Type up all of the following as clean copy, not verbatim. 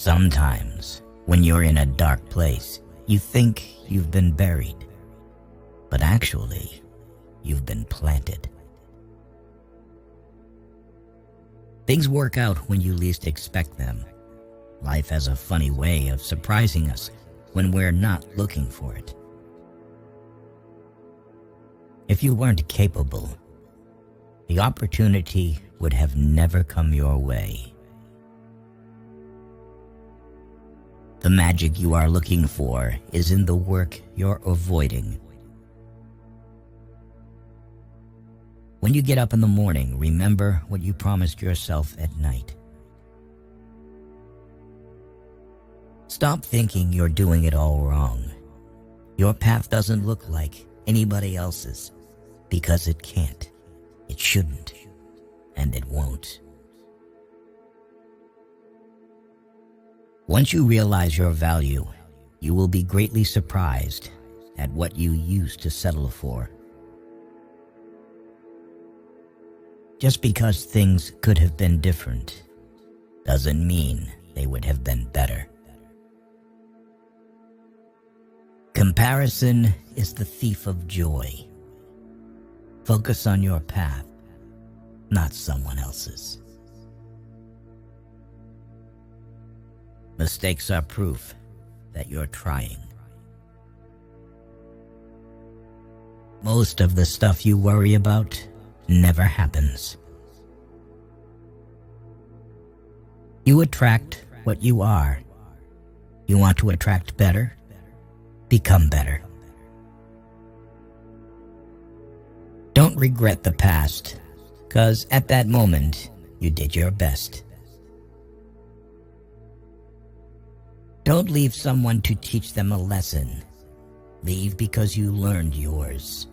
Sometimes, when you're in a dark place, you think you've been buried, but actually, you've been planted. Things work out when you least expect them. Life has a funny way of surprising us when we're not looking for it. If you weren't capable, the opportunity would have never come your way. The magic you are looking for is in the work you're avoiding. When you get up in the morning, remember what you promised yourself at night. Stop thinking you're doing it all wrong. Your path doesn't look like anybody else's because it can't, it shouldn't, and it won't. Once you realize your value, you will be greatly surprised at what you used to settle for. Just because things could have been different doesn't mean they would have been better. Comparison is the thief of joy. Focus on your path, not someone else's. Mistakes are proof that you're trying. Most of the stuff you worry about never happens. You attract what you are. You want to attract better? Become better. Don't regret the past, because at that moment, you did your best. Don't leave someone to teach them a lesson. Leave because you learned yours.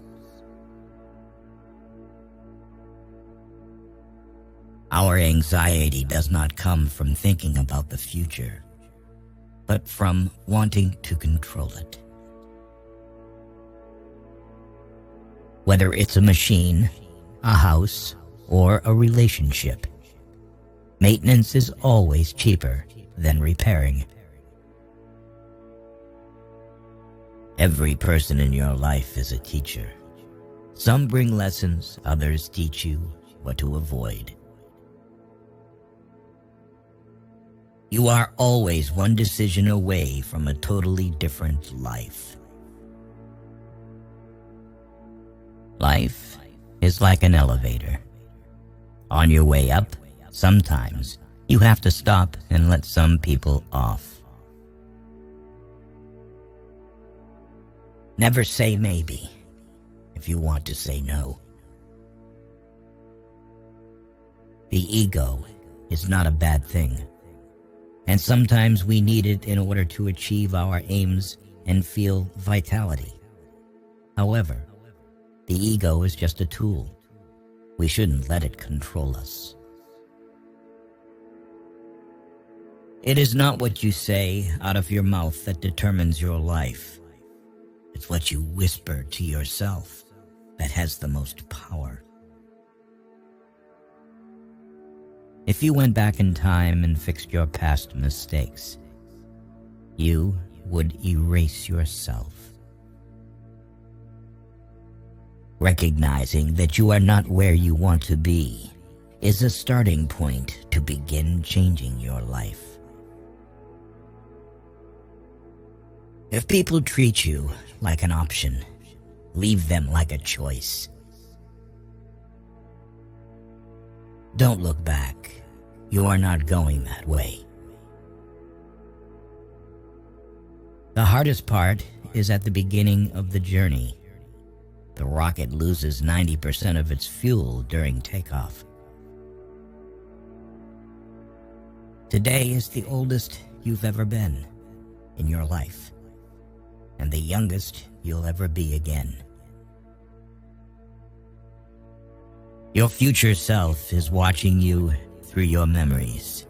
Our anxiety does not come from thinking about the future, but from wanting to control it. Whether it's a machine, a house, or a relationship, maintenance is always cheaper than repairing. Every person in your life is a teacher. Some bring lessons, others teach you what to avoid. You are always one decision away from a totally different life. Life is like an elevator. On your way up, sometimes you have to stop and let some people off. Never say maybe if you want to say no. The ego is not a bad thing, and sometimes we need it in order to achieve our aims and feel vitality. However, the ego is just a tool. We shouldn't let it control us. It is not what you say out of your mouth that determines your life. It's what you whisper to yourself that has the most power. If you went back in time and fixed your past mistakes, you would erase yourself. Recognizing that you are not where you want to be is a starting point to begin changing your life. If people treat you like an option, leave them like a choice. Don't look back. You are not going that way. The hardest part is at the beginning of the journey. The rocket loses 90% of its fuel during takeoff. Today is the oldest you've ever been in your life, and the youngest you'll ever be again. Your future self is watching you through your memories.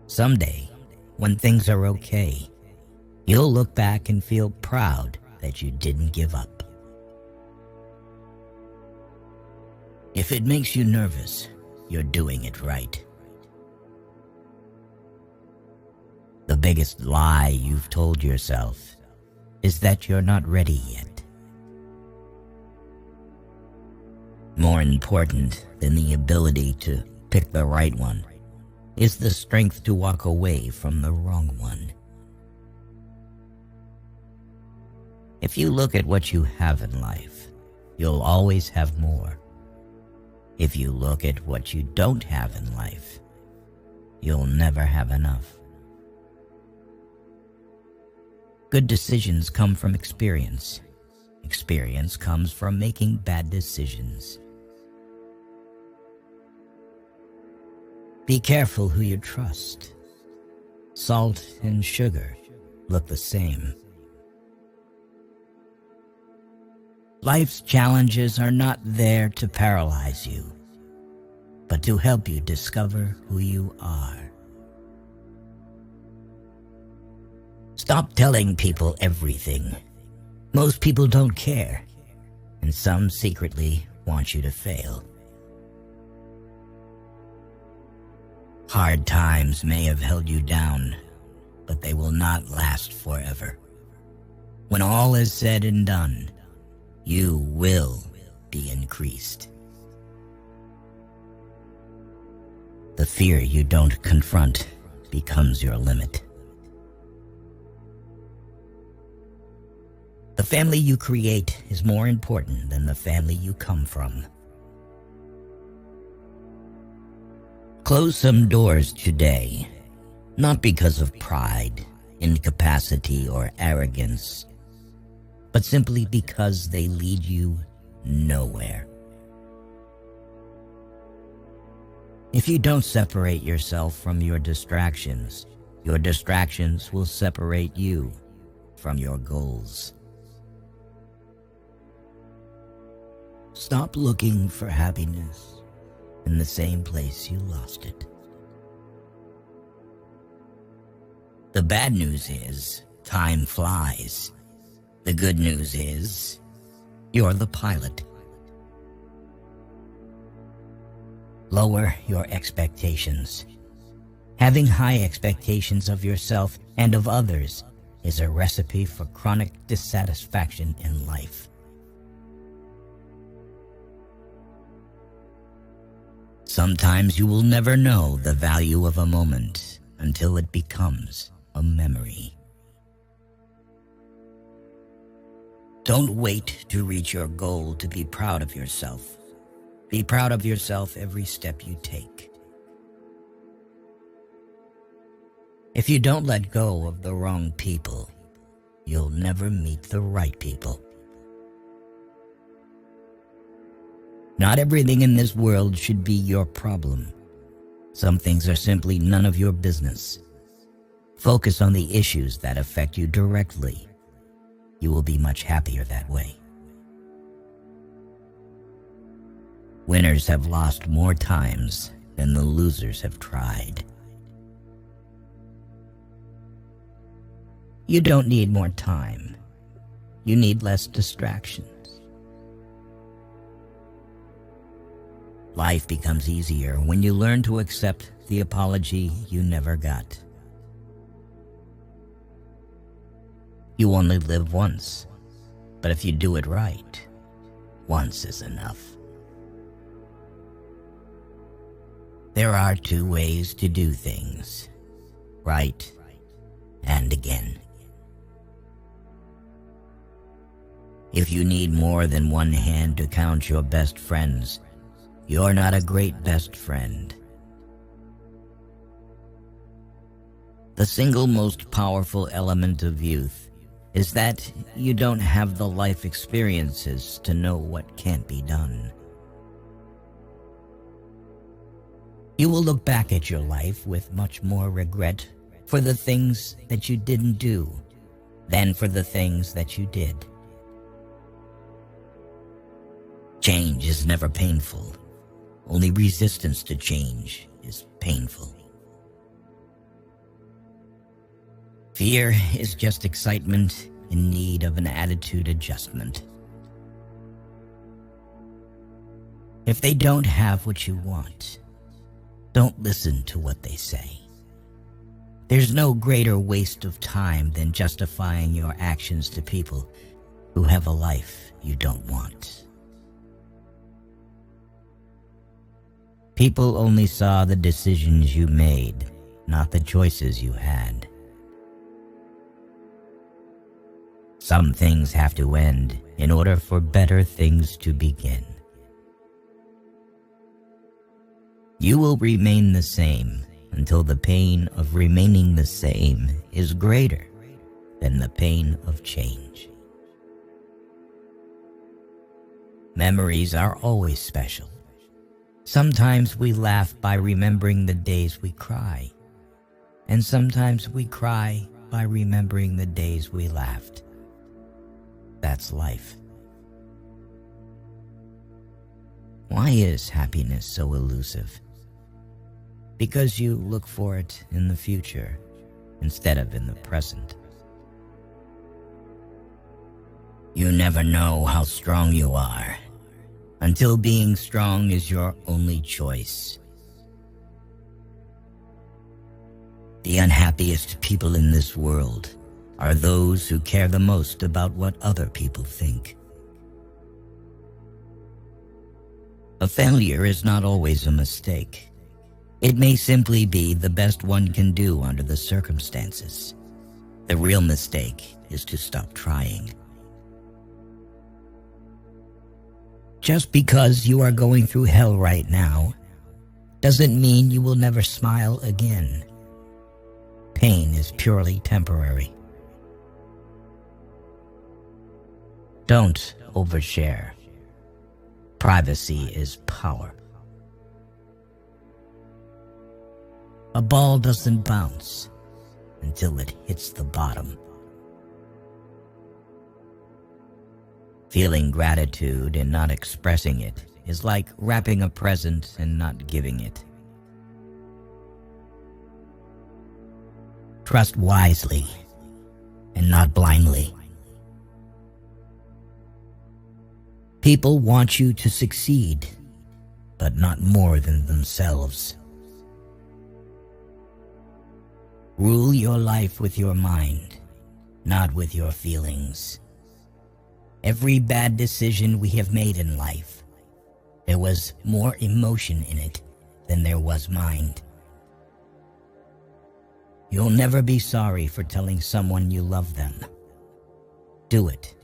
Someday, when things are okay, you'll look back and feel proud that you didn't give up. If it makes you nervous, you're doing it right. biggest lie you've told yourself is that you're not ready yet. More important than the ability to pick the right one is the strength to walk away from the wrong one. If you look at what you have in life, you'll always have more. If you look at what you don't have in life, you'll never have enough. Good decisions come from experience. Experience comes from making bad decisions. Be careful who you trust. Salt and sugar look the same. Life's challenges are not there to paralyze you, but to help you discover who you are. Stop telling people everything. Most people don't care, and some secretly want you to fail. Hard times may have held you down, but they will not last forever. When all is said and done, you will be increased. The fear you don't confront becomes your limit. The family you create is more important than the family you come from. Close some doors today, not because of pride, incapacity, or arrogance, but simply because they lead you nowhere. If you don't separate yourself from your distractions will separate you from your goals. Stop looking for happiness in the same place you lost it. The bad news is, time flies. The good news is, you're the pilot. Lower your expectations. Having high expectations of yourself and of others is a recipe for chronic dissatisfaction in life. Sometimes you will never know the value of a moment until it becomes a memory. Don't wait to reach your goal to be proud of yourself. Be proud of yourself every step you take. If you don't let go of the wrong people, you'll never meet the right people. Not everything in this world should be your problem. Some things are simply none of your business. Focus on the issues that affect you directly. You will be much happier that way. Winners have lost more times than the losers have tried. You don't need more time. You need less distractions. Life becomes easier when you learn to accept the apology you never got. You only live once, but if you do it right, once is enough. There are two ways to do things, right and again. If you need more than one hand to count your best friends, you're not a great best friend. The single most powerful element of youth is that you don't have the life experiences to know what can't be done. You will look back at your life with much more regret for the things that you didn't do than for the things that you did. Change is never painful. Only resistance to change is painful. Fear is just excitement in need of an attitude adjustment. If they don't have what you want, don't listen to what they say. There's no greater waste of time than justifying your actions to people who have a life you don't want. People only saw the decisions you made, not the choices you had. Some things have to end in order for better things to begin. You will remain the same until the pain of remaining the same is greater than the pain of change. Memories are always special. Sometimes we laugh by remembering the days we cry, and sometimes we cry by remembering the days we laughed. That's life. Why is happiness so elusive? Because you look for it in the future instead of in the present. You never know how strong you are until being strong is your only choice. The unhappiest people in this world are those who care the most about what other people think. A failure is not always a mistake. It may simply be the best one can do under the circumstances. The real mistake is to stop trying. Just because you are going through hell right now doesn't mean you will never smile again. Pain is purely temporary. Don't overshare. Privacy is power. A ball doesn't bounce until it hits the bottom. Feeling gratitude and not expressing it is like wrapping a present and not giving it. Trust wisely and not blindly. People want you to succeed, but not more than themselves. Rule your life with your mind, not with your feelings. Every bad decision we have made in life, there was more emotion in it than there was mind. You'll never be sorry for telling someone you love them. Do it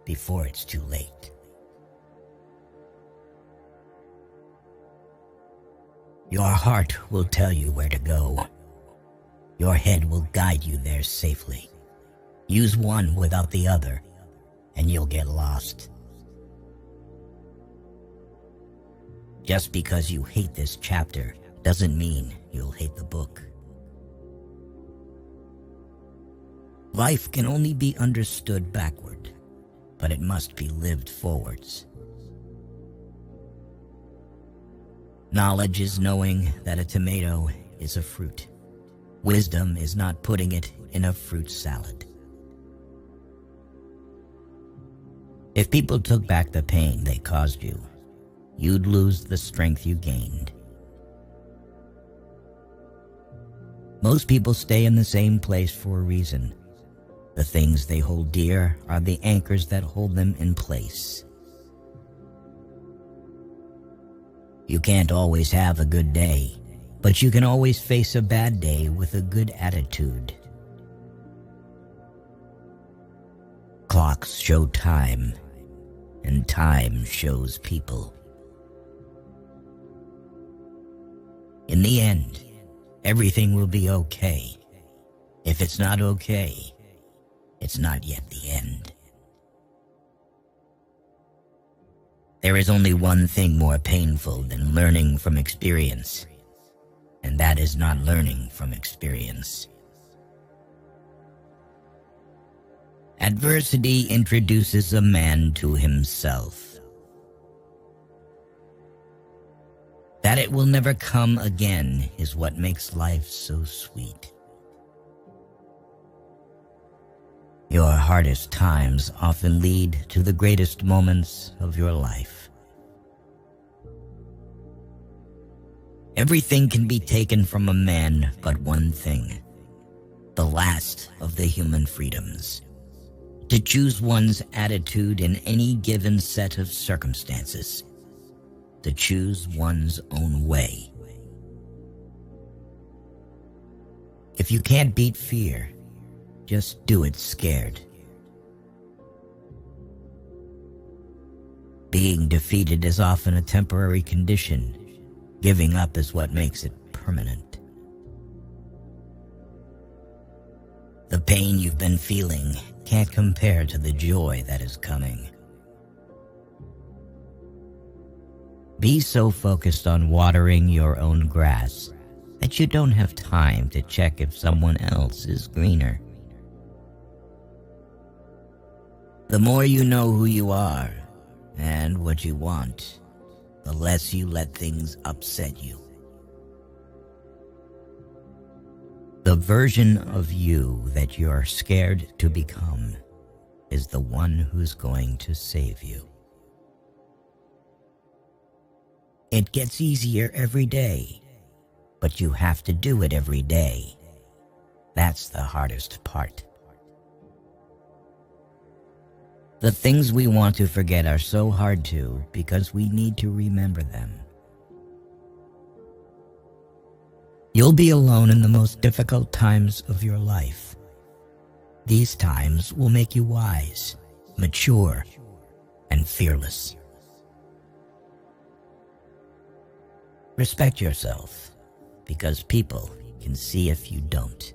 before it's too late. Your heart will tell you where to go. Your head will guide you there safely. Use one without the other, and you'll get lost. Just because you hate this chapter doesn't mean you'll hate the book. Life can only be understood backward, but it must be lived forwards. Knowledge is knowing that a tomato is a fruit. Wisdom is not putting it in a fruit salad. If people took back the pain they caused you, you'd lose the strength you gained. Most people stay in the same place for a reason. The things they hold dear are the anchors that hold them in place. You can't always have a good day, but you can always face a bad day with a good attitude. Clocks show time, and time shows people. In the end, everything will be okay. If it's not okay, it's not yet the end. There is only one thing more painful than learning from experience, and that is not learning from experience. Adversity introduces a man to himself. That it will never come again is what makes life so sweet. Your hardest times often lead to the greatest moments of your life. Everything can be taken from a man but one thing, the last of the human freedoms, to choose one's attitude in any given set of circumstances, to choose one's own way. If you can't beat fear, just do it scared. Being defeated is often a temporary condition. Giving up is what makes it permanent. The pain you've been feeling can't compare to the joy that is coming. Be so focused on watering your own grass that you don't have time to check if someone else is greener. The more you know who you are and what you want, the less you let things upset you. The version of you that you're scared to become is the one who's going to save you. It gets easier every day, but you have to do it every day. That's the hardest part. The things we want to forget are so hard to because we need to remember them. You'll be alone in the most difficult times of your life. These times will make you wise, mature, and fearless. Respect yourself, because people can see if you don't.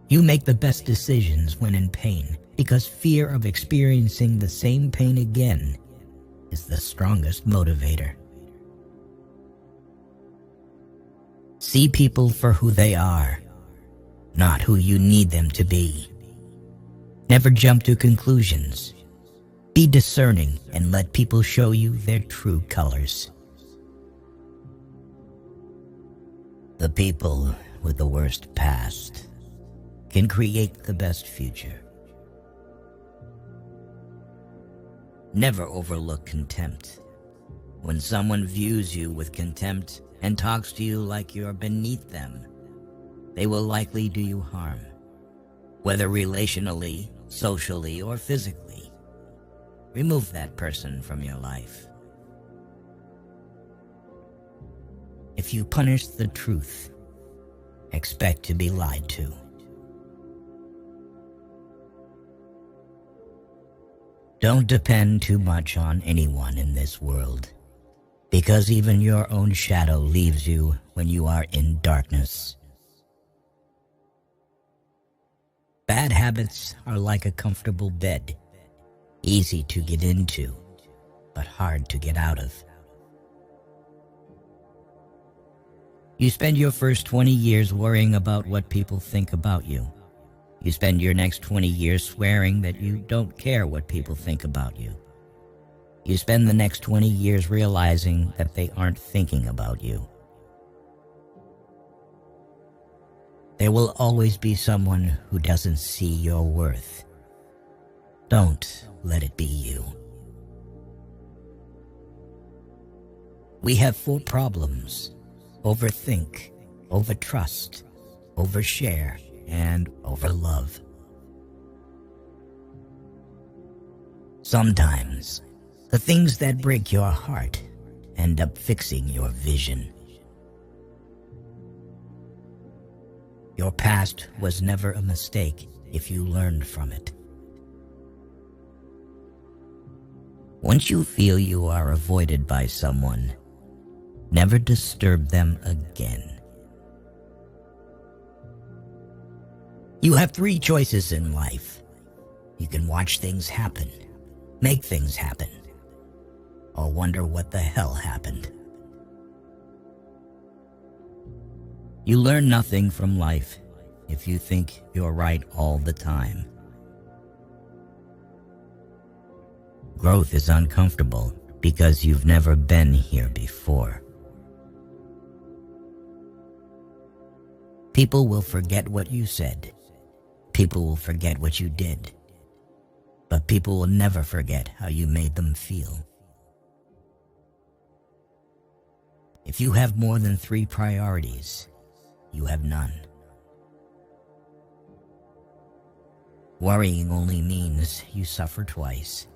You make the best decisions when in pain, because fear of experiencing the same pain again is the strongest motivator. See people for who they are, not who you need them to be. Never jump to conclusions. Be discerning and let people show you their true colors. The people with the worst past can create the best future. Never overlook contempt. When someone views you with contempt and talks to you like you're beneath them, they will likely do you harm, whether relationally, socially, or physically. Remove that person from your life. If you punish the truth, expect to be lied to. Don't depend too much on anyone in this world, because even your own shadow leaves you when you are in darkness. Bad habits are like a comfortable bed, easy to get into, but hard to get out of. You spend your first 20 years worrying about what people think about you. You spend your next 20 years swearing that you don't care what people think about you. You spend the next 20 years realizing that they aren't thinking about you. There will always be someone who doesn't see your worth. Don't let it be you. We have 4 problems: overthink, overtrust, overshare, and overlove. Sometimes, the things that break your heart end up fixing your vision. Your past was never a mistake if you learned from it. Once you feel you are avoided by someone, never disturb them again. You have 3 choices in life. You can watch things happen, make things happen, or wonder what the hell happened. You learn nothing from life if you think you're right all the time. Growth is uncomfortable because you've never been here before. People will forget what you said. People will forget what you did. But people will never forget how you made them feel. If you have more than 3 priorities, you have none. Worrying only means you suffer twice.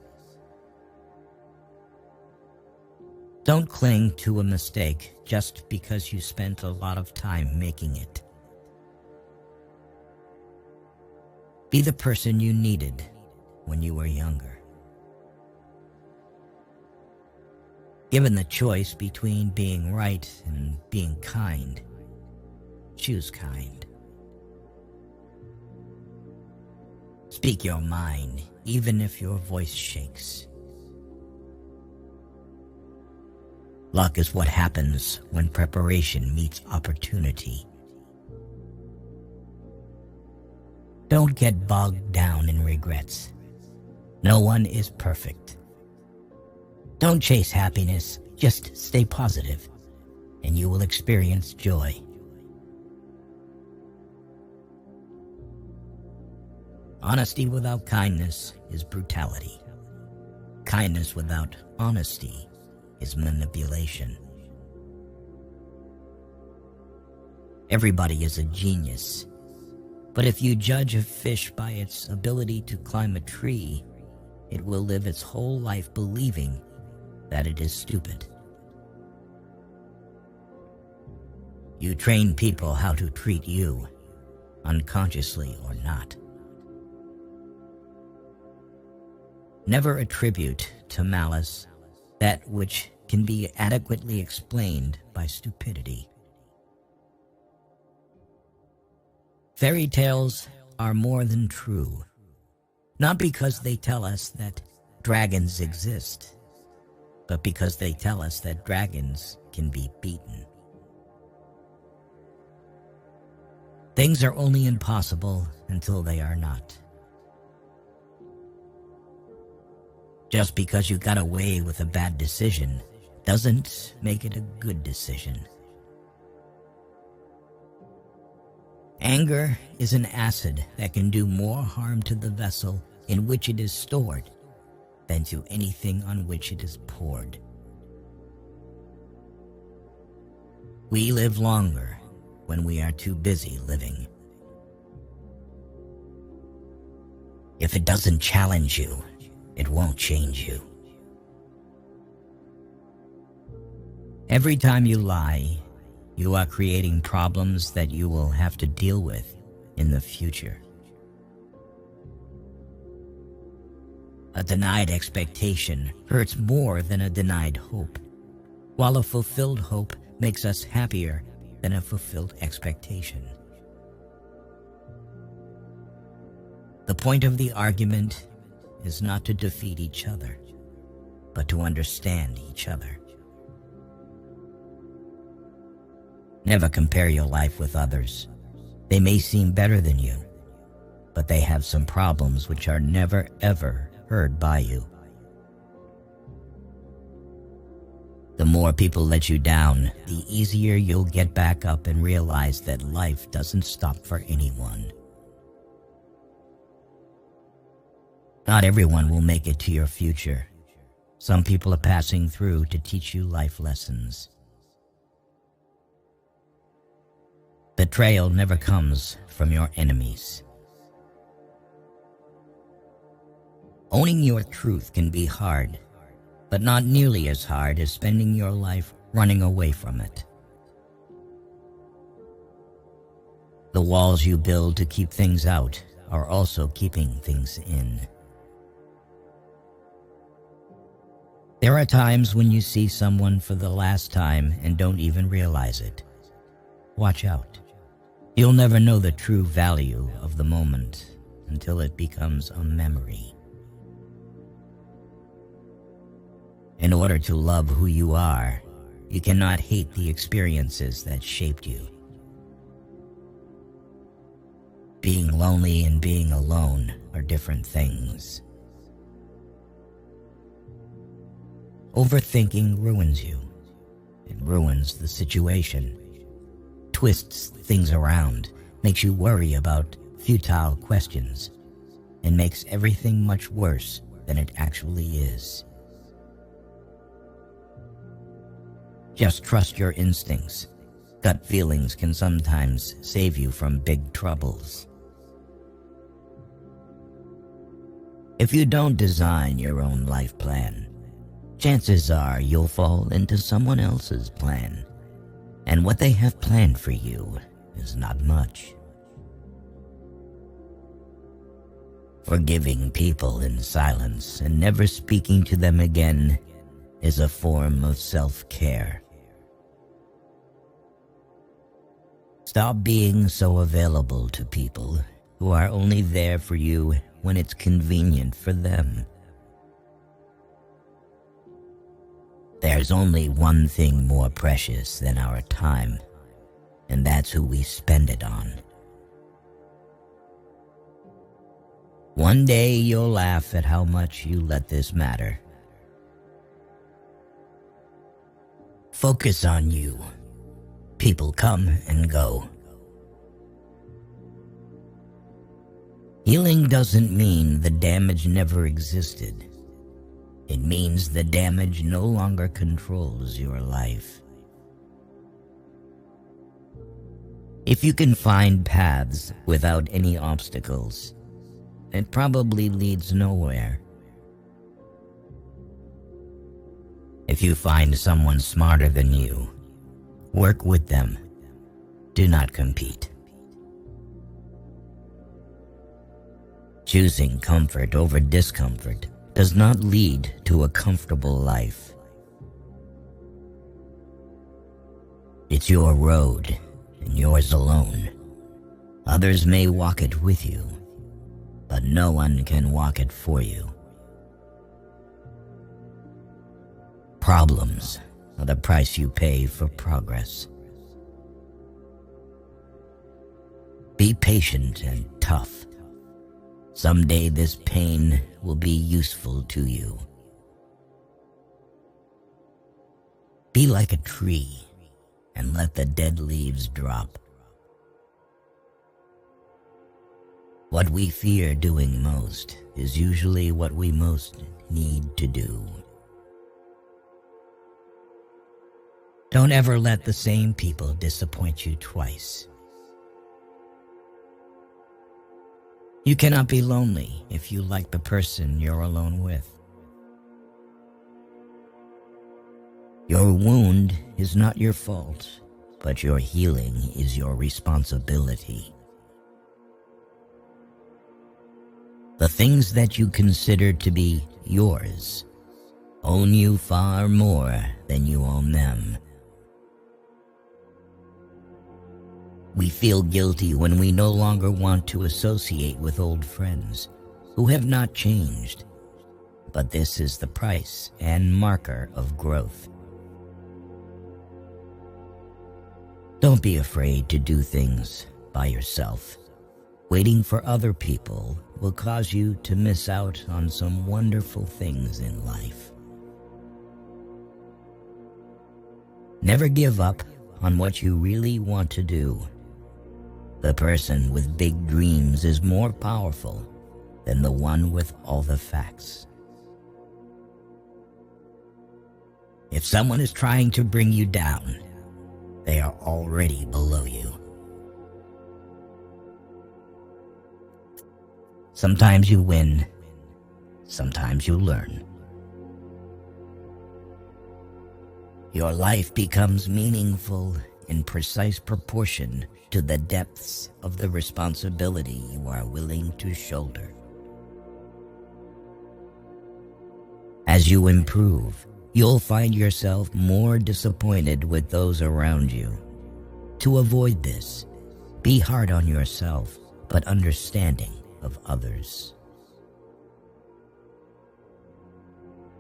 Don't cling to a mistake just because you spent a lot of time making it. Be the person you needed when you were younger. Given the choice between being right and being kind, choose kind. Speak your mind, even if your voice shakes. Luck is what happens when preparation meets opportunity. Don't get bogged down in regrets. No one is perfect. Don't chase happiness, just stay positive, and you will experience joy. Honesty without kindness is brutality. Kindness without honesty is manipulation. Everybody is a genius, but if you judge a fish by its ability to climb a tree, it will live its whole life believing that it is stupid. You train people how to treat you, unconsciously or not. Never attribute to malice that which can be adequately explained by stupidity. Fairy tales are more than true, not because they tell us that dragons exist, but because they tell us that dragons can be beaten. Things are only impossible until they are not. Just because you got away with a bad decision doesn't make it a good decision. Anger is an acid that can do more harm to the vessel in which it is stored than to anything on which it is poured. We live longer when we are too busy living. If it doesn't challenge you, it won't change you. Every time you lie, you are creating problems that you will have to deal with in the future. A denied expectation hurts more than a denied hope, while a fulfilled hope makes us happier than a fulfilled expectation. The point of the argument is not to defeat each other, but to understand each other. Never compare your life with others. They may seem better than you, but they have some problems which are never ever heard by you. The more people let you down, the easier you'll get back up and realize that life doesn't stop for anyone. Not everyone will make it to your future. Some people are passing through to teach you life lessons. Betrayal never comes from your enemies. Owning your truth can be hard, but not nearly as hard as spending your life running away from it. The walls you build to keep things out are also keeping things in. There are times when you see someone for the last time and don't even realize it. Watch out. You'll never know the true value of the moment until it becomes a memory. In order to love who you are, you cannot hate the experiences that shaped you. Being lonely and being alone are different things. Overthinking ruins you. It ruins the situation, twists things around, makes you worry about futile questions, and makes everything much worse than it actually is. Just trust your instincts. Gut feelings can sometimes save you from big troubles. If you don't design your own life plan, chances are you'll fall into someone else's plan, and what they have planned for you is not much. Forgiving people in silence and never speaking to them again is a form of self-care. Stop being so available to people who are only there for you when it's convenient for them. There's only one thing more precious than our time, and that's who we spend it on. One day you'll laugh at how much you let this matter. Focus on you. People come and go. Healing doesn't mean the damage never existed. It means the damage no longer controls your life. If you can find paths without any obstacles, it probably leads nowhere. If you find someone smarter than you, work with them. Do not compete. Choosing comfort over discomfort does not lead to a comfortable life. It's your road, and yours alone. Others may walk it with you, but no one can walk it for you. Problems are the price you pay for progress. Be patient and tough. Someday this pain will be useful to you. Be like a tree and let the dead leaves drop. What we fear doing most is usually what we most need to do. Don't ever let the same people disappoint you twice. You cannot be lonely if you like the person you're alone with. Your wound is not your fault, but your healing is your responsibility. The things that you consider to be yours own you far more than you own them. We feel guilty when we no longer want to associate with old friends who have not changed, but this is the price and marker of growth. Don't be afraid to do things by yourself. Waiting for other people will cause you to miss out on some wonderful things in life. Never give up on what you really want to do. The person with big dreams is more powerful than the one with all the facts. If someone is trying to bring you down, they are already below you. Sometimes you win, sometimes you learn. Your life becomes meaningful in precise proportion to the depths of the responsibility you are willing to shoulder. As you improve, you'll find yourself more disappointed with those around you. To avoid this, be hard on yourself, but understanding of others.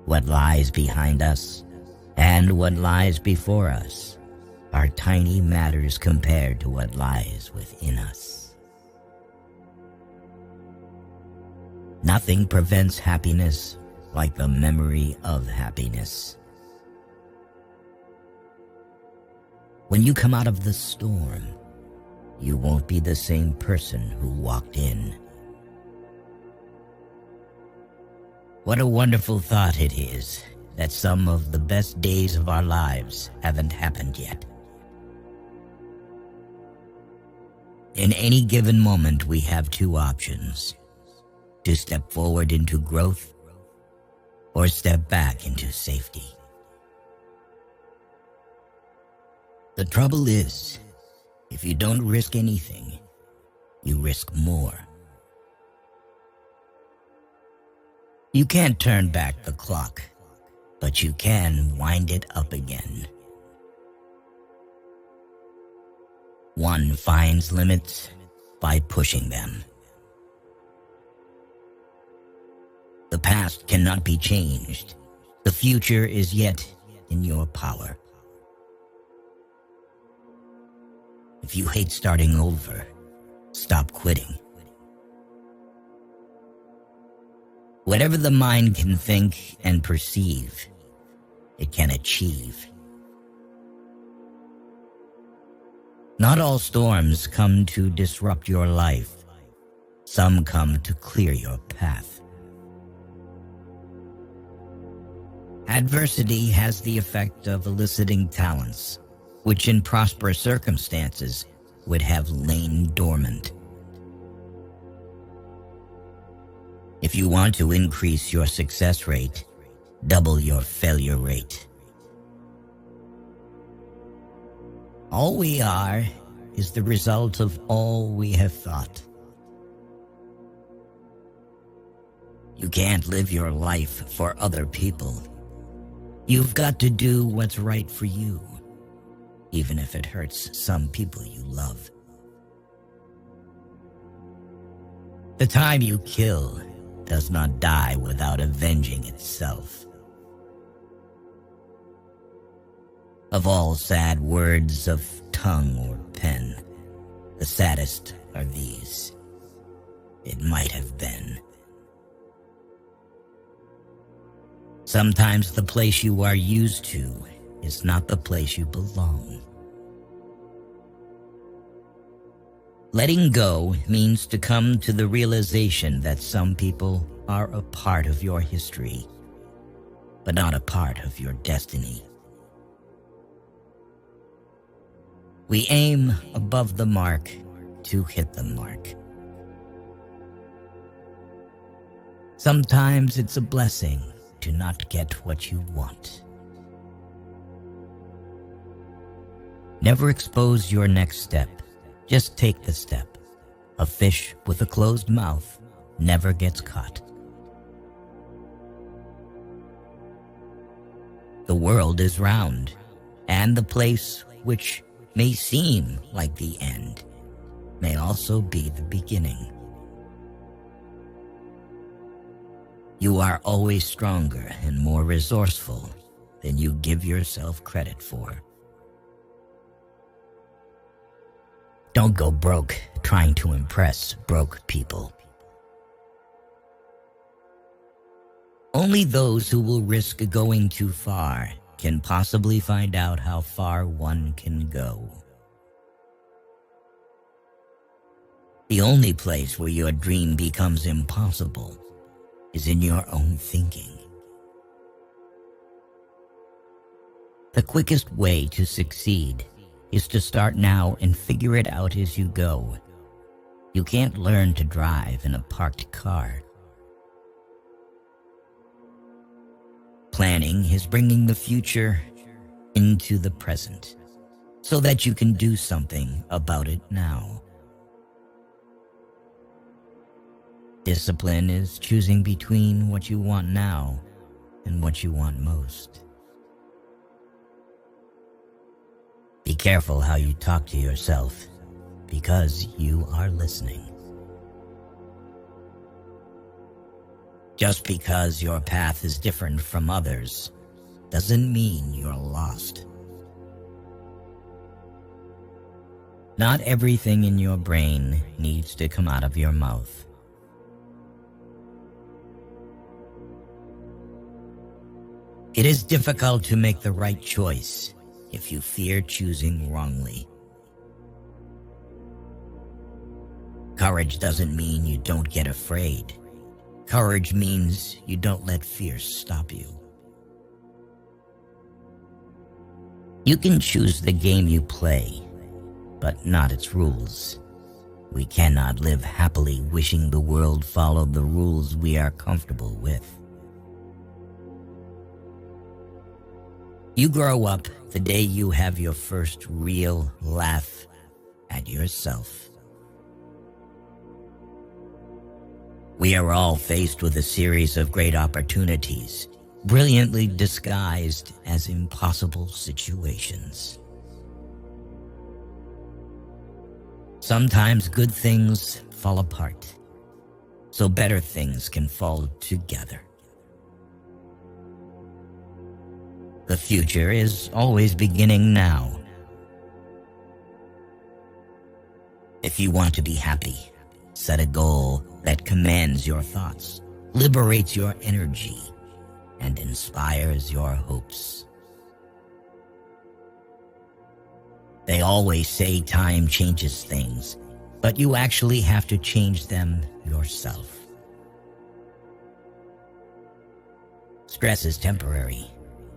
What lies behind us and what lies before us are tiny matters compared to what lies within us. Nothing prevents happiness like the memory of happiness. When you come out of the storm, you won't be the same person who walked in. What a wonderful thought it is that some of the best days of our lives haven't happened yet. In any given moment, we have two options: to step forward into growth or step back into safety. The trouble is, if you don't risk anything, you risk more. You can't turn back the clock, but you can wind it up again. One finds limits by pushing them. The past cannot be changed. The future is yet in your power. If you hate starting over, stop quitting. Whatever the mind can think and perceive, it can achieve. Not all storms come to disrupt your life. Some come to clear your path. Adversity has the effect of eliciting talents, which in prosperous circumstances would have lain dormant. If you want to increase your success rate, double your failure rate. All we are is the result of all we have thought. You can't live your life for other people. You've got to do what's right for you, even if it hurts some people you love. The time you kill does not die without avenging itself. Of all sad words of tongue or pen, the saddest are these: "It might have been." Sometimes the place you are used to is not the place you belong. Letting go means to come to the realization that some people are a part of your history, but not a part of your destiny. We aim above the mark to hit the mark. Sometimes it's a blessing to not get what you want. Never expose your next step. Just take the step. A fish with a closed mouth never gets caught. The world is round, and the place which may seem like the end may also be the beginning. You are always stronger and more resourceful than you give yourself credit for. Don't go broke trying to impress broke people. Only those who will risk going too far can possibly find out how far one can go. The only place where your dream becomes impossible is in your own thinking. The quickest way to succeed is to start now and figure it out as you go. You can't learn to drive in a parked car. Planning is bringing the future into the present so that you can do something about it now. Discipline is choosing between what you want now and what you want most. Be careful how you talk to yourself, because you are listening. Just because your path is different from others doesn't mean you're lost. Not everything in your brain needs to come out of your mouth. It is difficult to make the right choice if you fear choosing wrongly. Courage doesn't mean you don't get afraid. Courage means you don't let fear stop you. You can choose the game you play, but not its rules. We cannot live happily wishing the world followed the rules we are comfortable with. You grow up the day you have your first real laugh at yourself. We are all faced with a series of great opportunities, brilliantly disguised as impossible situations. Sometimes good things fall apart, so better things can fall together. The future is always beginning now. If you want to be happy, set a goal that commands your thoughts, liberates your energy, and inspires your hopes. They always say time changes things, but you actually have to change them yourself. Stress is temporary,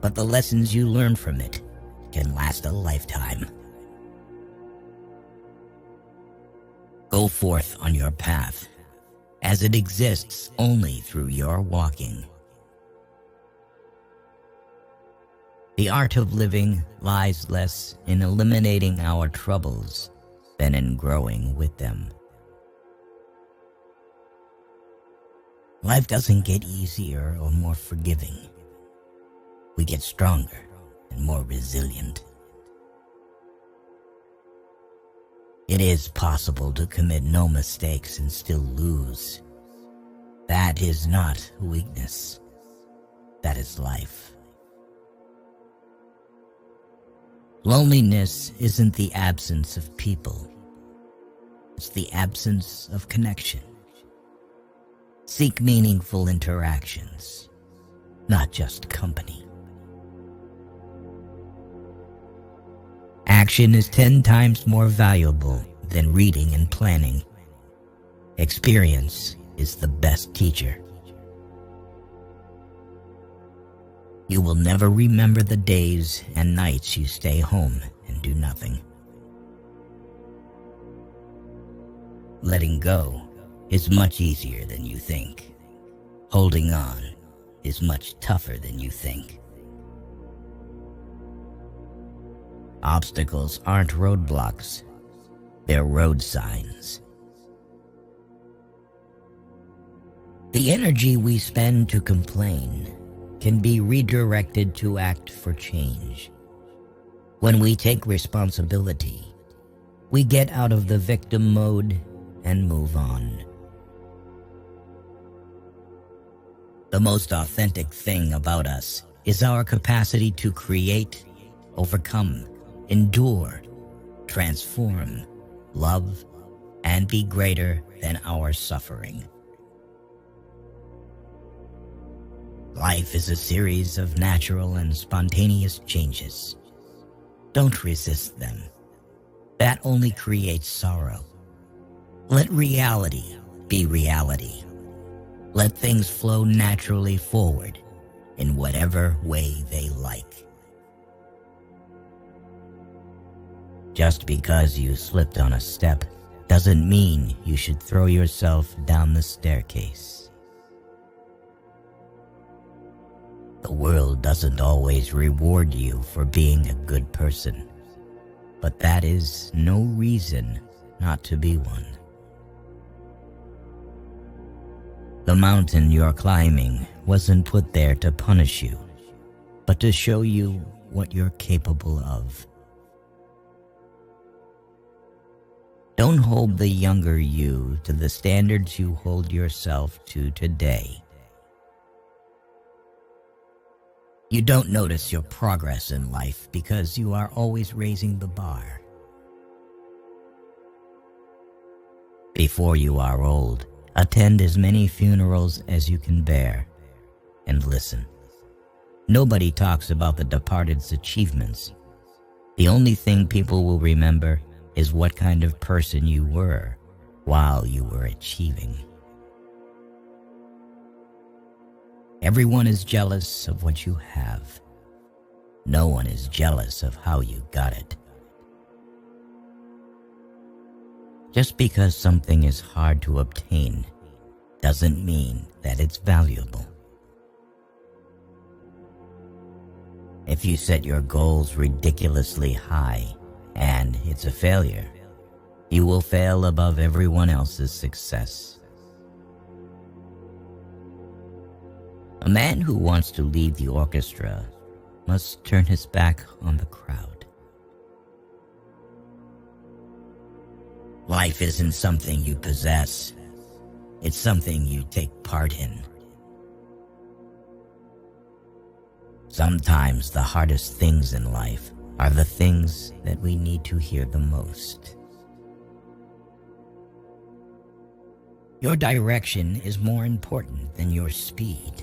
but the lessons you learn from it can last a lifetime. Go forth on your path, as it exists only through your walking. The art of living lies less in eliminating our troubles than in growing with them. Life doesn't get easier or more forgiving. We get stronger and more resilient. It is possible to commit no mistakes and still lose. That is not weakness. That is life. Loneliness isn't the absence of people. It's the absence of connection. Seek meaningful interactions, not just company. Action is 10 times more valuable than reading and planning. Experience is the best teacher. You will never remember the days and nights you stay home and do nothing. Letting go is much easier than you think. Holding on is much tougher than you think. Obstacles aren't roadblocks, they're road signs. The energy we spend to complain can be redirected to act for change. When we take responsibility, we get out of the victim mode and move on. The most authentic thing about us is our capacity to create, overcome, endure, transform, love, and be greater than our suffering. Life is a series of natural and spontaneous changes. Don't resist them. That only creates sorrow. Let reality be reality. Let things flow naturally forward in whatever way they like. Just because you slipped on a step doesn't mean you should throw yourself down the staircase. The world doesn't always reward you for being a good person, but that is no reason not to be one. The mountain you're climbing wasn't put there to punish you, but to show you what you're capable of. Don't hold the younger you to the standards you hold yourself to today. You don't notice your progress in life because you are always raising the bar. Before you are old, attend as many funerals as you can bear, and listen. Nobody talks about the departed's achievements. The only thing people will remember is what kind of person you were while you were achieving. Everyone is jealous of what you have. No one is jealous of how you got it. Just because something is hard to obtain doesn't mean that it's valuable. If you set your goals ridiculously high and it's a failure, you will fail above everyone else's success. A man who wants to lead the orchestra must turn his back on the crowd. Life isn't something you possess. It's something you take part in. Sometimes the hardest things in life are the things that we need to hear the most. Your direction is more important than your speed.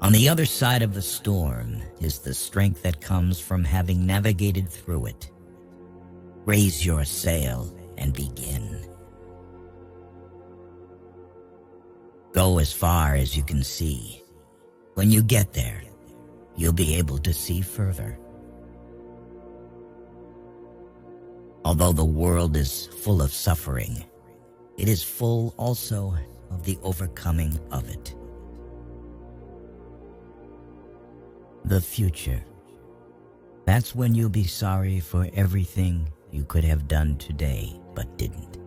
On the other side of the storm is the strength that comes from having navigated through it. Raise your sail and begin. Go as far as you can see. When you get there, you'll be able to see further. Although the world is full of suffering, it is full also of the overcoming of it. The future. That's when you'll be sorry for everything you could have done today but didn't.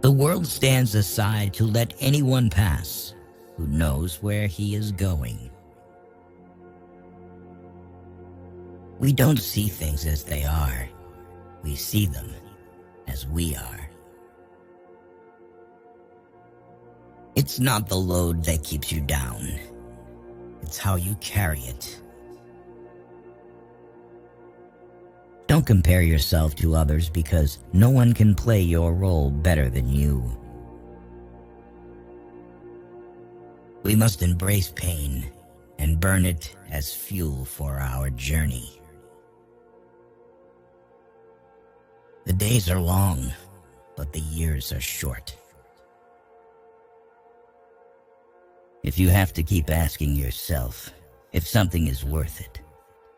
The world stands aside to let anyone pass who knows where he is going. We don't see things as they are. We see them as we are. It's not the load that keeps you down. It's how you carry it. Don't compare yourself to others because no one can play your role better than you. We must embrace pain and burn it as fuel for our journey. The days are long, but the years are short. If you have to keep asking yourself if something is worth it,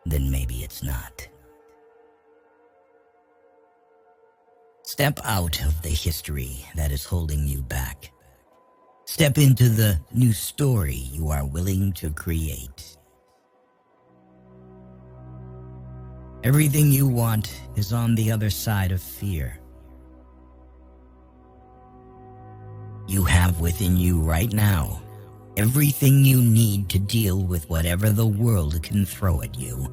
then maybe it's not. Step out of the history that is holding you back. Step into the new story you are willing to create. Everything you want is on the other side of fear. You have within you right now everything you need to deal with whatever the world can throw at you.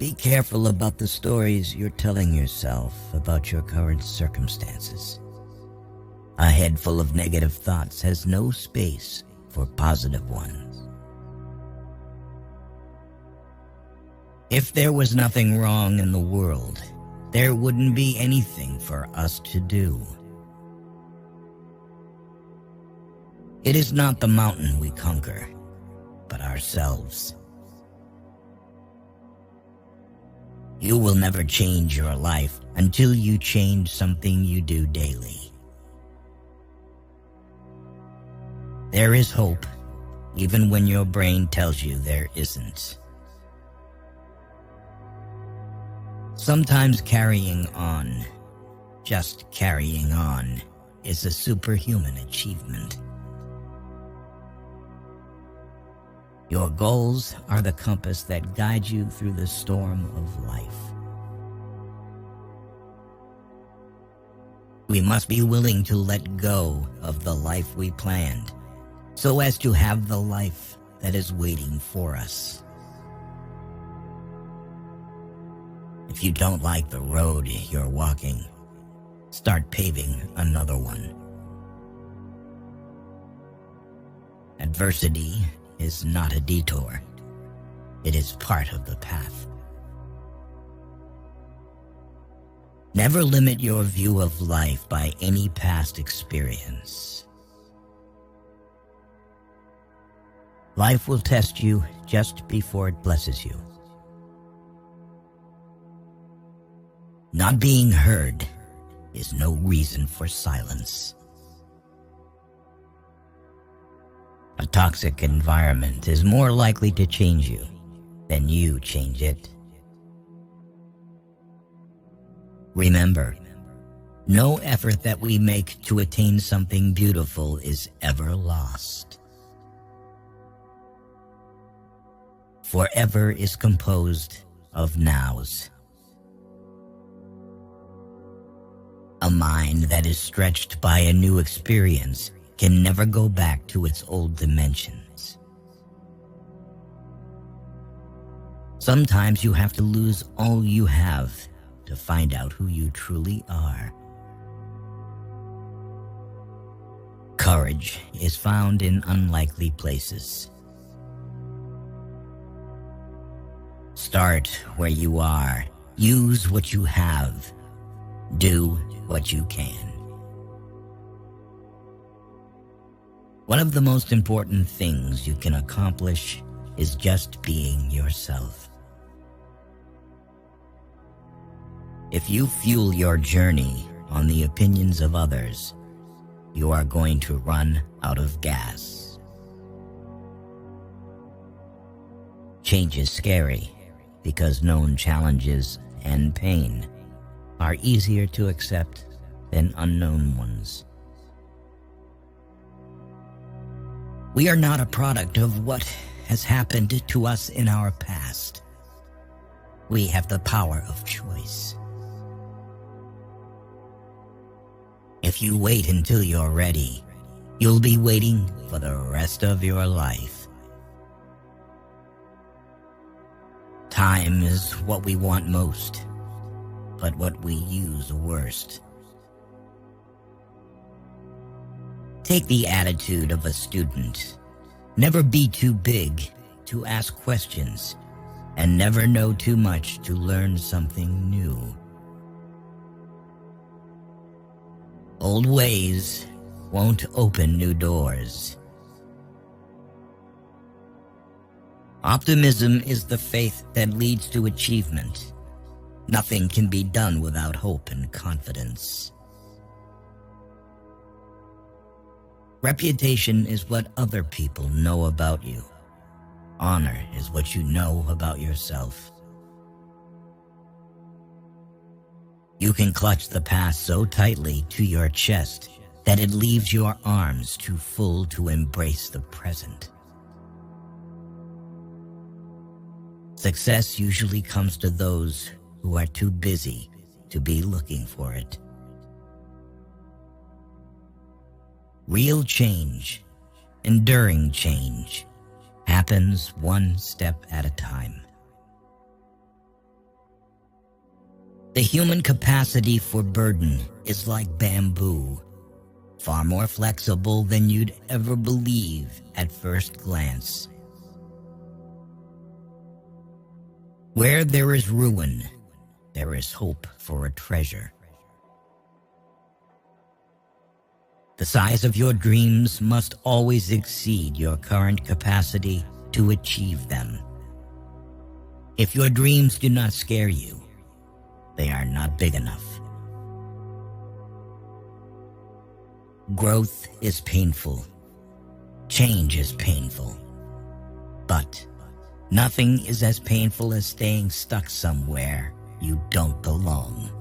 Be careful about the stories you're telling yourself about your current circumstances. A head full of negative thoughts has no space for positive ones. If there was nothing wrong in the world, there wouldn't be anything for us to do. It is not the mountain we conquer, but ourselves. You will never change your life until you change something you do daily. There is hope, even when your brain tells you there isn't. Sometimes carrying on, just carrying on, is a superhuman achievement. Your goals are the compass that guides you through the storm of life. We must be willing to let go of the life we planned, so as to have the life that is waiting for us. If you don't like the road you're walking, start paving another one. Adversity is not a detour. It is part of the path. Never limit your view of life by any past experience. Life will test you just before it blesses you. Not being heard is no reason for silence. A toxic environment is more likely to change you then you change it. Remember, no effort that we make to attain something beautiful is ever lost. Forever is composed of nows. A mind that is stretched by a new experience can never go back to its old dimensions. Sometimes you have to lose all you have to find out who you truly are. Courage is found in unlikely places. Start where you are. Use what you have. Do what you can. One of the most important things you can accomplish is just being yourself. If you fuel your journey on the opinions of others, you are going to run out of gas. Change is scary because known challenges and pain are easier to accept than unknown ones. We are not a product of what has happened to us in our past. We have the power of choice. If you wait until you're ready, you'll be waiting for the rest of your life. Time is what we want most, but what we use worst. Take the attitude of a student. Never be too big to ask questions, and never know too much to learn something new. Old ways won't open new doors. Optimism is the faith that leads to achievement. Nothing can be done without hope and confidence. Reputation is what other people know about you. Honor is what you know about yourself. You can clutch the past so tightly to your chest that it leaves your arms too full to embrace the present. Success usually comes to those who are too busy to be looking for it. Real change, enduring change, happens one step at a time. The human capacity for burden is like bamboo, far more flexible than you'd ever believe at first glance. Where there is ruin, there is hope for a treasure. The size of your dreams must always exceed your current capacity to achieve them. If your dreams do not scare you, they are not big enough. Growth is painful. Change is painful. But nothing is as painful as staying stuck somewhere you don't belong.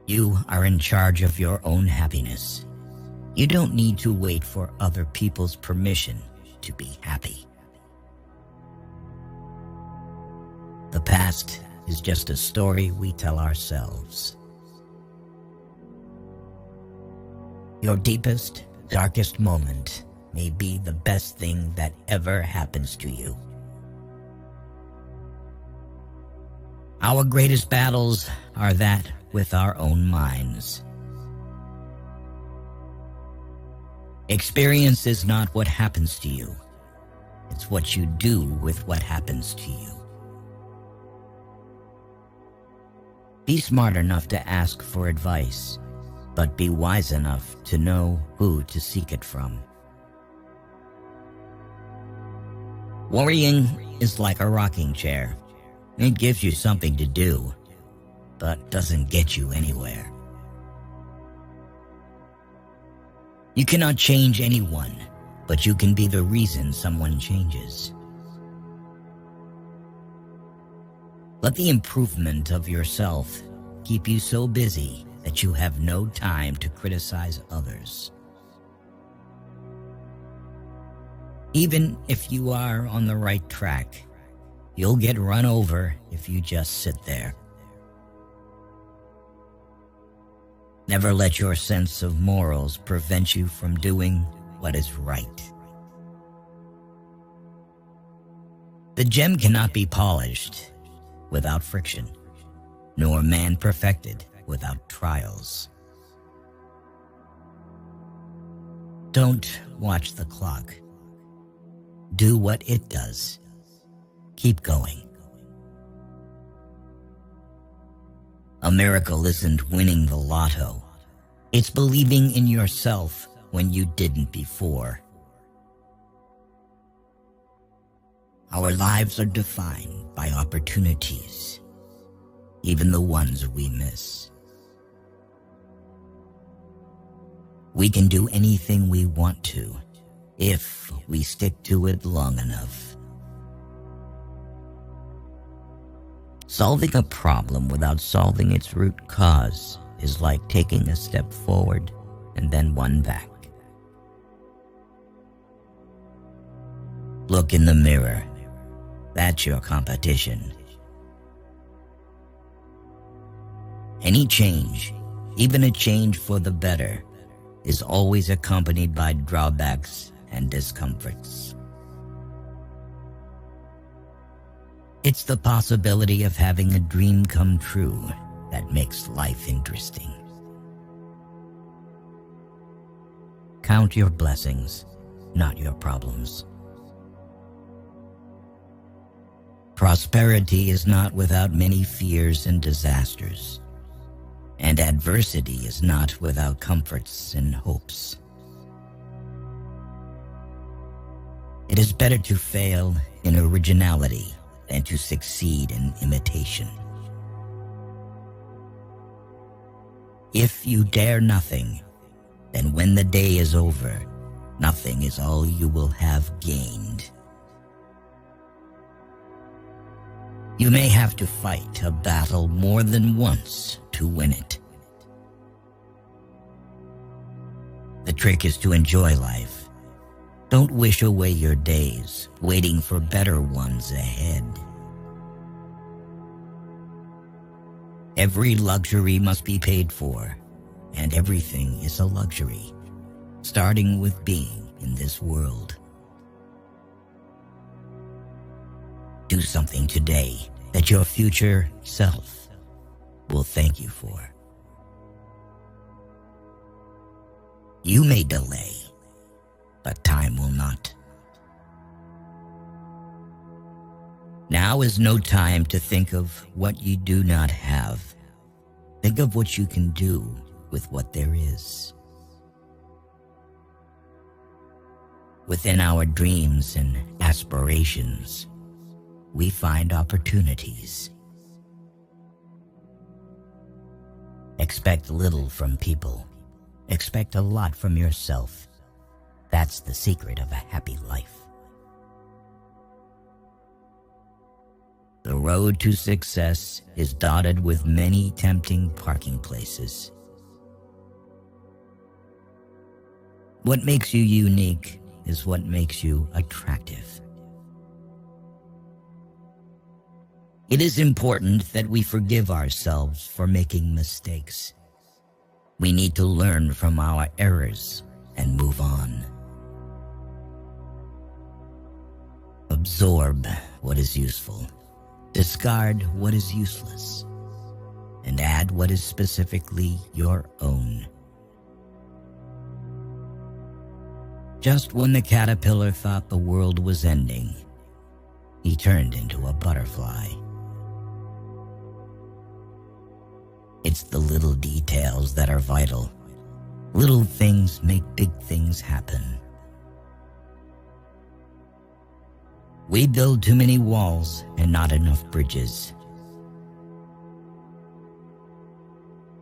You are in charge of your own happiness. You don't need to wait for other people's permission to be happy. The past is just a story we tell ourselves. Your deepest, darkest moment may be the best thing that ever happens to you. Our greatest battles are that with our own minds. Experience is not what happens to you. It's what you do with what happens to you. Be smart enough to ask for advice, but be wise enough to know who to seek it from. Worrying is like a rocking chair. It gives you something to do, but doesn't get you anywhere. You cannot change anyone, but you can be the reason someone changes. Let the improvement of yourself keep you so busy that you have no time to criticize others. Even if you are on the right track, you'll get run over if you just sit there. Never let your sense of morals prevent you from doing what is right. The gem cannot be polished without friction, nor man perfected without trials. Don't watch the clock. Do what it does. Keep going. A miracle isn't winning the lotto. It's believing in yourself when you didn't before. Our lives are defined by opportunities, even the ones we miss. We can do anything we want to if we stick to it long enough. Solving a problem without solving its root cause is like taking a step forward and then one back. Look in the mirror. That's your competition. Any change, even a change for the better, is always accompanied by drawbacks and discomforts. It's the possibility of having a dream come true that makes life interesting. Count your blessings, not your problems. Prosperity is not without many fears and disasters, and adversity is not without comforts and hopes. It is better to fail in originality than to succeed in imitation. If you dare nothing, then when the day is over, nothing is all you will have gained. You may have to fight a battle more than once to win it. The trick is to enjoy life. Don't wish away your days, waiting for better ones ahead. Every luxury must be paid for, and everything is a luxury, starting with being in this world. Do something today that your future self will thank you for. You may delay, but time will not. Now is no time to think of what you do not have. Think of what you can do with what there is. Within our dreams and aspirations, we find opportunities. Expect little from people. Expect a lot from yourself. That's the secret of a happy life. The road to success is dotted with many tempting parking places. What makes you unique is what makes you attractive. It is important that we forgive ourselves for making mistakes. We need to learn from our errors and move on. Absorb what is useful, discard what is useless, and add what is specifically your own. Just when the caterpillar thought the world was ending, he turned into a butterfly. It's the little details that are vital. Little things make big things happen. We build too many walls and not enough bridges.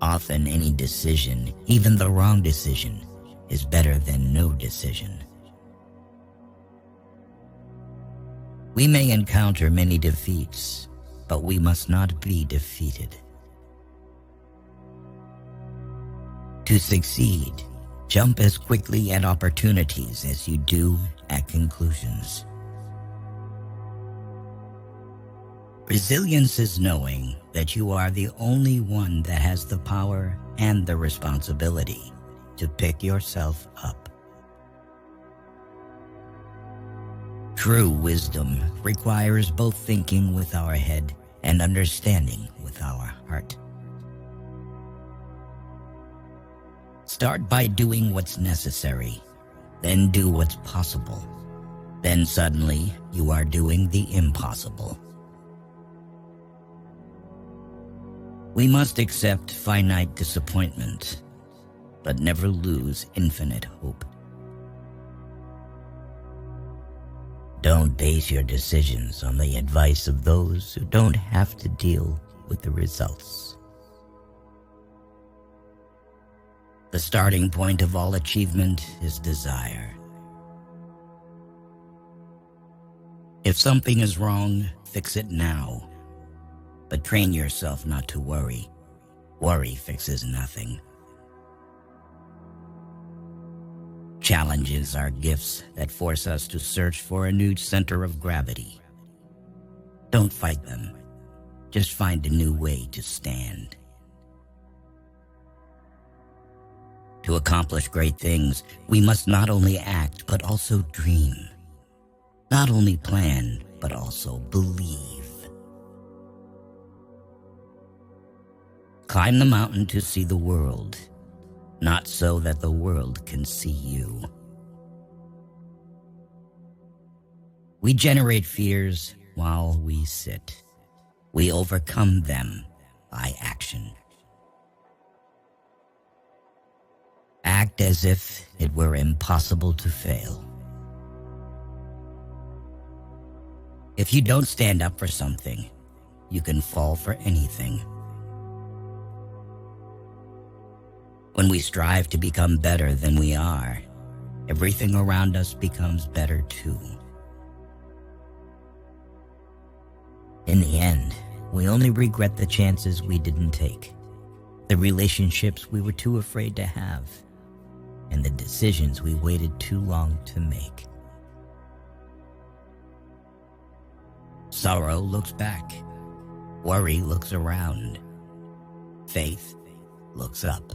Often any decision, even the wrong decision, is better than no decision. We may encounter many defeats, but we must not be defeated. To succeed, jump as quickly at opportunities as you do at conclusions. Resilience is knowing that you are the only one that has the power and the responsibility to pick yourself up. True wisdom requires both thinking with our head and understanding with our heart. Start by doing what's necessary, then do what's possible. Then suddenly you are doing the impossible. We must accept finite disappointment, but never lose infinite hope. Don't base your decisions on the advice of those who don't have to deal with the results. The starting point of all achievement is desire. If something is wrong, fix it now. But train yourself not to worry. Worry fixes nothing. Challenges are gifts that force us to search for a new center of gravity. Don't fight them. Just find a new way to stand. To accomplish great things, we must not only act, but also dream. Not only plan, but also believe. Climb the mountain to see the world, not so that the world can see you. We generate fears while we sit. We overcome them by action. Act as if it were impossible to fail. If you don't stand up for something, you can fall for anything. When we strive to become better than we are, everything around us becomes better too. In the end, we only regret the chances we didn't take, the relationships we were too afraid to have, and the decisions we waited too long to make. Sorrow looks back. Worry looks around. Faith looks up.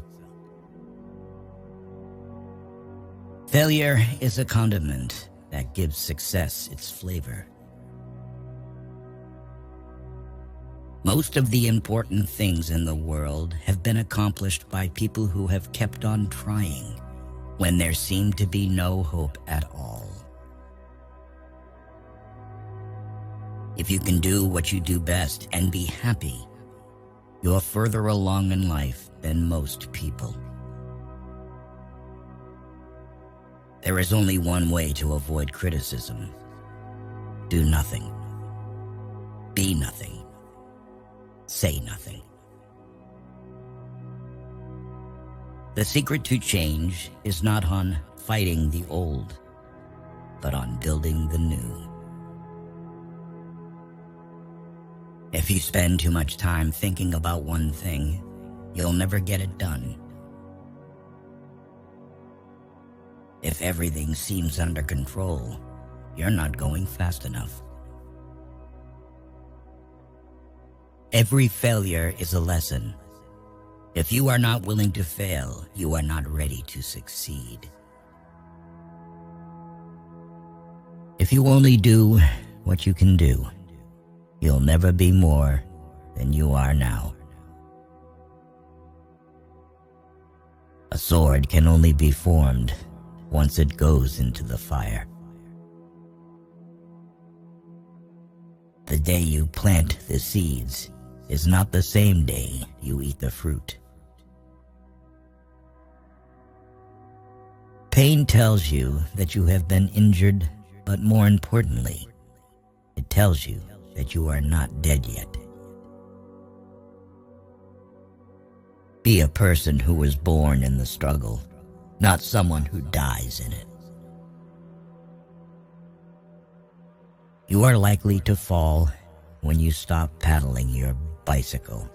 Failure is a condiment that gives success its flavor. Most of the important things in the world have been accomplished by people who have kept on trying when there seemed to be no hope at all. If you can do what you do best and be happy, you're further along in life than most people. There is only one way to avoid criticism. Do nothing. Be nothing. Say nothing. The secret to change is not on fighting the old, but on building the new. If you spend too much time thinking about one thing, you'll never get it done. If everything seems under control, you're not going fast enough. Every failure is a lesson. If you are not willing to fail, you are not ready to succeed. If you only do what you can do, you'll never be more than you are now. A sword can only be formed once it goes into the fire. The day you plant the seeds is not the same day you eat the fruit. Pain tells you that you have been injured, but more importantly, it tells you that you are not dead yet. Be a person who was born in the struggle, not someone who dies in it. You are likely to fall when you stop paddling your bicycle.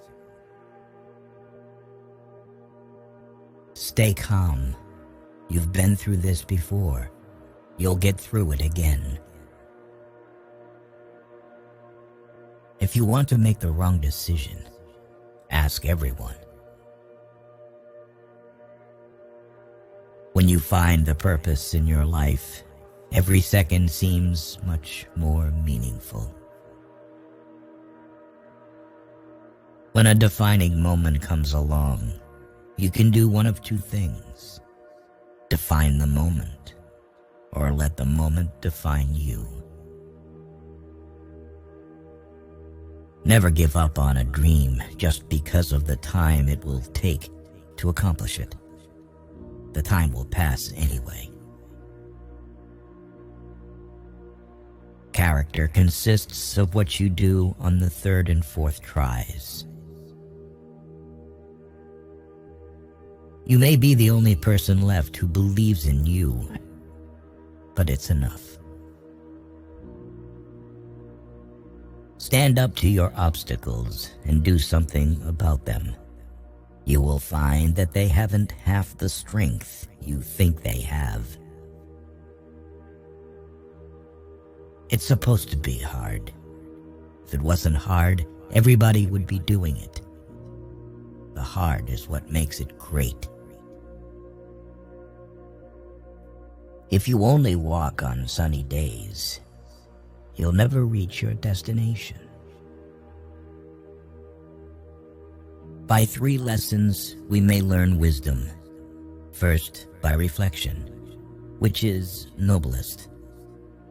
Stay calm. You've been through this before. You'll get through it again. If you want to make the wrong decision, ask everyone. When you find the purpose in your life, every second seems much more meaningful. When a defining moment comes along, you can do one of two things: define the moment, or let the moment define you. Never give up on a dream just because of the time it will take to accomplish it. The time will pass anyway. Character consists of what you do on the third and fourth tries. You may be the only person left who believes in you, but it's enough. Stand up to your obstacles and do something about them. You will find that they haven't half the strength you think they have. It's supposed to be hard. If it wasn't hard, everybody would be doing it. The hard is what makes it great. If you only walk on sunny days, you'll never reach your destination. By 3 lessons, we may learn wisdom. First, by reflection, which is noblest.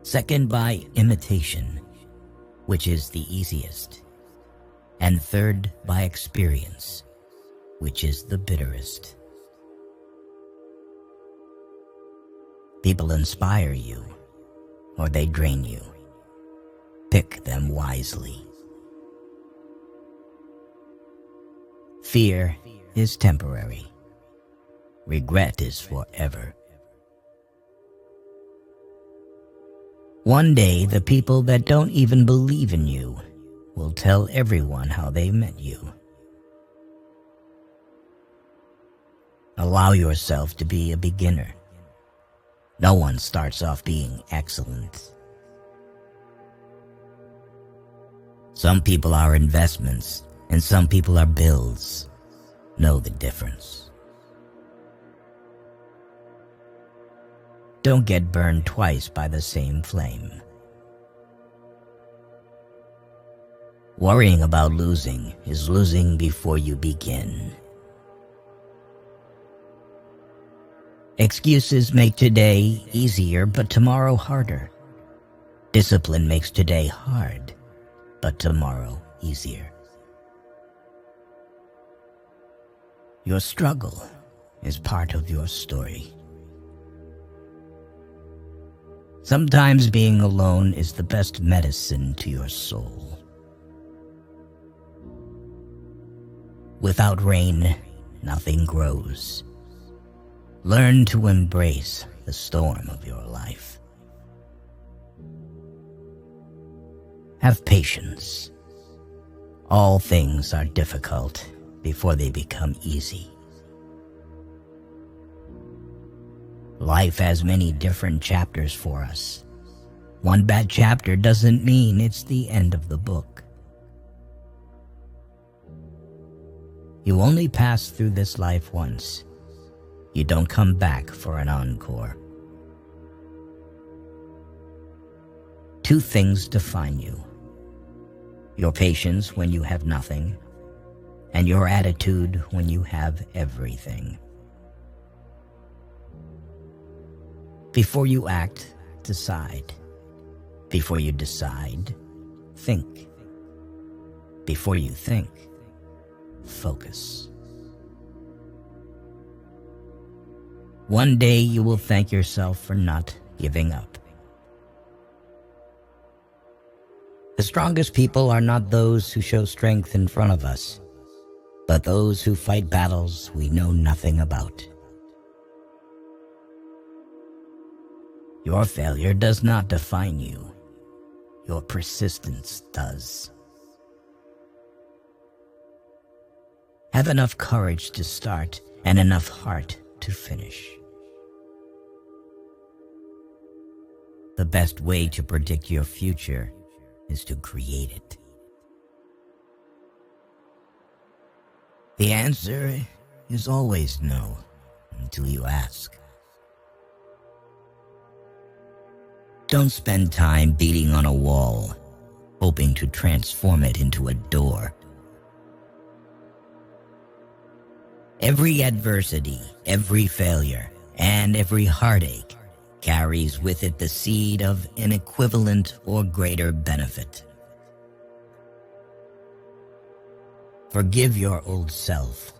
Second, by imitation, which is the easiest. And third, by experience, which is the bitterest. People inspire you, or they drain you. Pick them wisely. Fear is temporary. Regret is forever. One day, the people that don't even believe in you will tell everyone how they met you. Allow yourself to be a beginner. No one starts off being excellent. Some people are investments, and some people are bills. Know the difference. Don't get burned twice by the same flame. Worrying about losing is losing before you begin. Excuses make today easier, but tomorrow harder. Discipline makes today hard, but tomorrow easier. Your struggle is part of your story. Sometimes being alone is the best medicine to your soul. Without rain, nothing grows. Learn to embrace the storm of your life. Have patience. All things are difficult before they become easy. Life has many different chapters for us. One bad chapter doesn't mean it's the end of the book. You only pass through this life once. You don't come back for an encore. 2 things define you: your patience when you have nothing, and your attitude when you have everything. Before you act, decide. Before you decide, think. Before you think, focus. One day you will thank yourself for not giving up. The strongest people are not those who show strength in front of us, but those who fight battles we know nothing about. Your failure does not define you. your persistence does. Have enough courage to start and enough heart to finish. The best way to predict your future is to create it. The answer is always no until you ask. Don't spend time beating on a wall, hoping to transform it into a door. Every adversity, every failure, and every heartache carries with it the seed of an equivalent or greater benefit. Forgive your old self.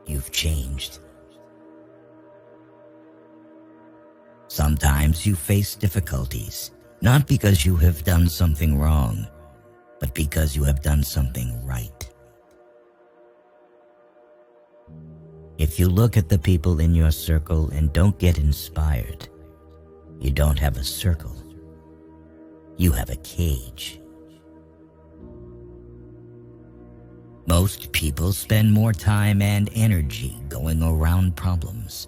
You've changed. Sometimes you face difficulties, not because you have done something wrong, but because you have done something right. If you look at the people in your circle and don't get inspired, you don't have a circle. You have a cage. Most people spend more time and energy going around problems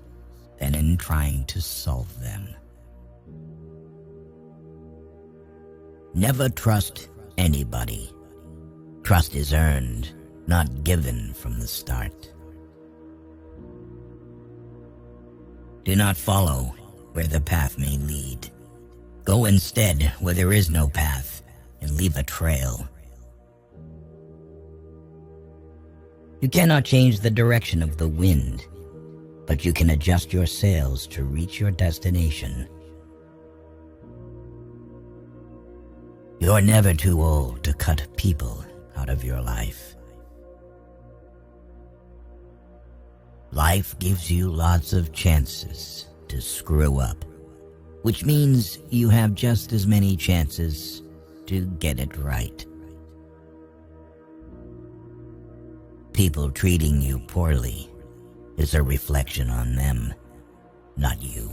than in trying to solve them. Never trust anybody. Trust is earned, not given from the start. Do not follow where the path may lead. Go instead where there is no path and leave a trail. You cannot change the direction of the wind, but you can adjust your sails to reach your destination. You're never too old to cut people out of your life. Life gives you lots of chances to screw up, which means you have just as many chances to get it right. People treating you poorly is a reflection on them, not you.